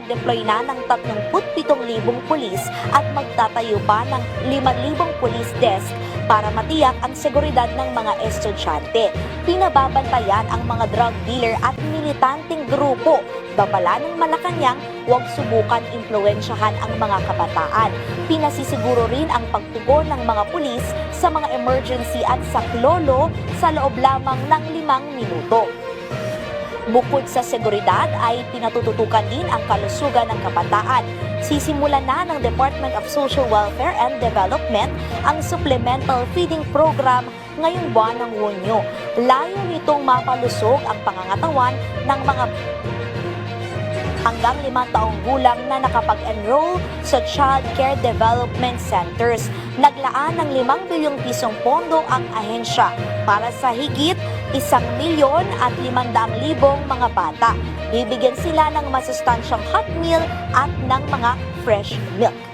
mag-deploy na ng 37,000 pulis at magtatayo pa ng 5,000 police desk para matiyak ang seguridad ng mga estudyante. Pinababantayan ang mga drug dealer at militanteng grupo. Babala ng Malacanang, huwag subukan impluwensyahan ang mga kabataan. Pinasisiguro rin ang pagtugon ng mga pulis sa mga emergency at saklolo sa loob lamang ng 5 minuto. Bukod sa seguridad ay pinatututukan din ang kalusugan ng kabataan. Sisimulan na ng Department of Social Welfare and Development ang Supplemental Feeding Program ngayong buwan ng Hunyo. Layo nitong mapalusog ang pangangatawan ng mga hanggang 5 taong gulang na nakapag-enroll sa Child Care Development Centers. Naglaan ng 5 bilyong pisong pondo ang ahensya para sa higit 1,500,000 mga bata. Bibigyan sila ng masustansyang hot meal at ng mga fresh milk.